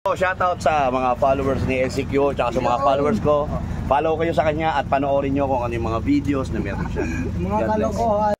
Shoutout sa mga followers ni LCQ tsaka sa mga followers ko. Follow kayo sa kanya at panoorin nyo kung ano yung mga videos na meron siya. Mga kalokohan.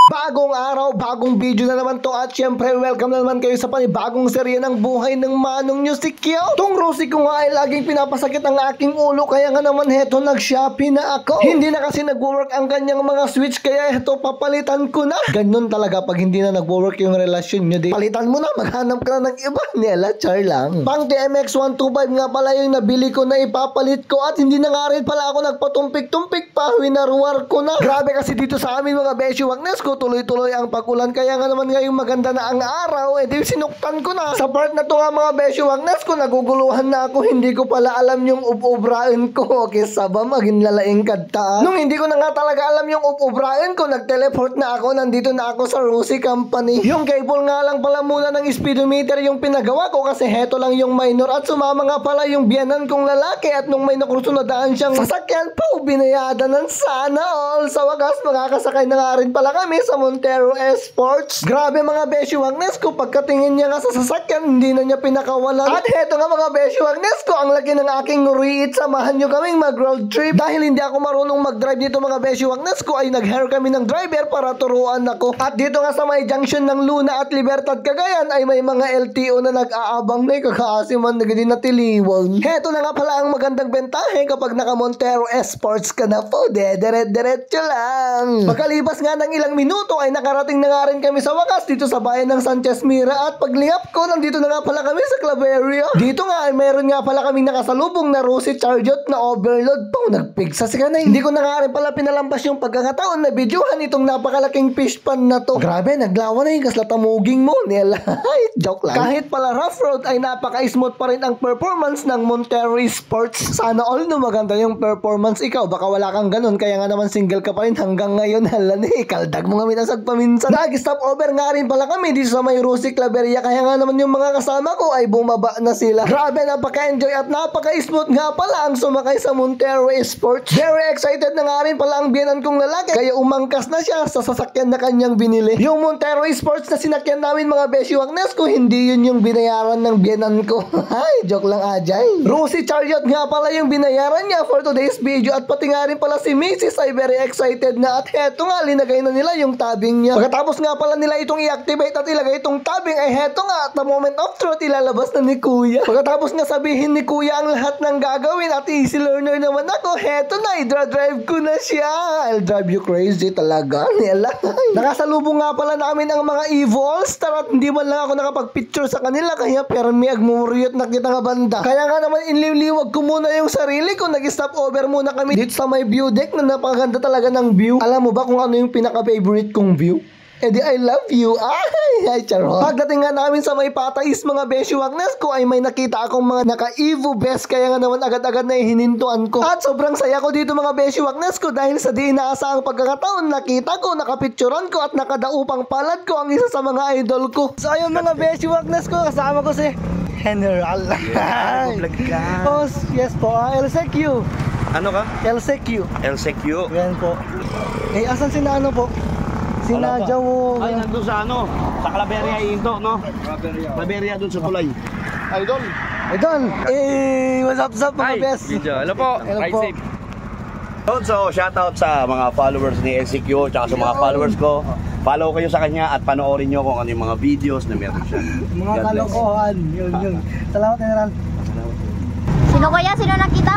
Bagong araw, bagong video na naman to at syempre welcome na naman kayo sa panibagong serye ng buhay ng manong nyo si Kyo. Tong Rosie ko nga ay laging pinapasakit ang aking ulo kaya nga naman heto nag-Shopee na ako. Hindi na kasi nag-work ang kanyang mga switch kaya heto papalitan ko na. Ganun talaga pag hindi na nag-work yung relasyon nyo di. Palitan mo na, maghanap ka na ng iba. Nila, char lang. Pang TMX125 nga pala yung nabili ko na ipapalit ko at hindi na nga rin pala ako nagpatumpik-tumpik pa, winaruar ko na. Grabe kasi dito sa amin mga besyo wagnes ko tuloy-tuloy ang pag-ulan kaya nga naman ngayong maganda na ang araw di sinuktan ko na. Sa part na to nga mga besyo wagnes ko naguguluhan na ako, hindi ko pala alam yung ubrain ko. Okay, saba maging lalaing kadta. Nung hindi ko na nga talaga alam yung ubrain ko, nag-teleport na ako, nandito na ako sa Rosie Company. Yung cable nga lang pala muna ng speedometer yung pinagawa ko kasi heto lang yung minor at sumama nga pala yung biyanan kong lalaki at nung may nakursunadaan siyang sasakyan pa binayada ng sana all. Sa wagas makakasakay na nga rin pala kami sa Montero Esports. Grabe mga besyo wagnes ko, pagkatingin niya nga sa sasakyan hindi na niya pinakawalan. At heto nga mga besyo wagnes ko, ang laki ng aking nguriit, samahan nyo kaming mag road trip. Dahil hindi ako marunong mag drive dito mga besyo wagnes ko ay nag-hire kami ng driver para turuan ako. At dito nga sa may junction ng Luna at Libertad Cagayan ay may mga LTO na nag-aabang na kakaasiman na gini na tiliwan. Heto na nga pala ang magandang bentahe kapag naka Montero Esports ka na po, diretso lang. Pagkalipas nga ng ilang minuto ay nakarating na nga rin kami sa wakas dito sa bayan ng Sanchez Mira at paglihap ko nandito na nga pala kami sa club area. Dito nga ay meron nga pala kaming nakasalubong na Rosie Charjot na overload po. Nagpigsa si kanay. Hindi ko na nga rin pala pinalampas yung pagkakataon na videohan itong napakalaking fish pan na to. Grabe, naglawa na yung kaslatamuging mo. Nila. Joke lang. Kahit pala rough road ay napaka-smooth pa rin ang performance ng Montero Esports. Sana all no maganda yung performance. Ikaw baka wala kang ganun kaya nga naman single ka pa rin hanggang ngayon. Hala ni, kaldag mo nga minasag paminsan. Nag-stop over nga rin pala kami dito sa may Rosie Claveria kaya nga naman yung mga kasama ko ay bumaba na sila. Grabe, napaka-enjoy at napaka-smooth nga pala ang sumakay sa Montero Esports. Very excited na nga rin pala ang biyanan kong lalaki kaya umangkas na siya sa sasakyan na kanyang binili. Yung Montero Esports na sinakyan namin mga besyo wagnes ko, hindi yun yung binayaran ng biyanan ko. Ay, joke lang Ajay. Rosie Chariot nga pala yung binayaran niya for today's video at pati nga rin pala si Mrs. ay very excited na at heto nga linagay na nila yung tabing niya. Pagkatapos nga pala nila itong i-activate at ilagay itong tabing ay heto nga at the moment of truth ilalabas na ni Kuya. Pagkatapos nga sabihin ni Kuya ang lahat ng gagawin at easy learner naman ako, heto na i-drive ko na siya. I'll drive you crazy talaga. Nila. Nakasalubong nga pala namin ang mga Evols at hindi man lang ako nakapag-picture sa kanila kaya permi agmuriyot na kita nga banda. Kaya nga naman iniliwag ko muna yung sarili ko, nag-stop over muna kami dito sa may view deck na napakaganda talaga ng view. Alam mo ba kung ano yung pinaka-favorite kong view? Edi I love you. Ay, charot. Pagdating nga namin sa may patais mga besyo wagnes ko ay may nakita akong mga naka-Evo best kaya nga naman agad-agad na hinintuan ko. At sobrang saya ko dito mga besyo wagnes ko dahil sa di inaasahang pagkakataon nakita ko, nakapicturan ko at nakadaupang palad ko ang isa sa mga idol ko. So ayun mga besyo wagnes ko, kasama ko si General. Yeah, oh, yes po, LCQ. Ano ka? LCQ. LCQ. Yan po. Eh, asan si Nano po? Sinadya mo. Ay, nandun sa ano? Sa Claveria Into, no? Claveria dun sa Kulay. Idol. What's up mga best? Hello po. Hello po. So, shoutout sa mga followers ni LCQ tsaka sa mga followers ko. Follow kayo sa kanya at panoorin nyo kung ano yung mga videos na meron siya. Mga kalokohan. Yun. Salamat, General. Sino kaya? Sino nakita?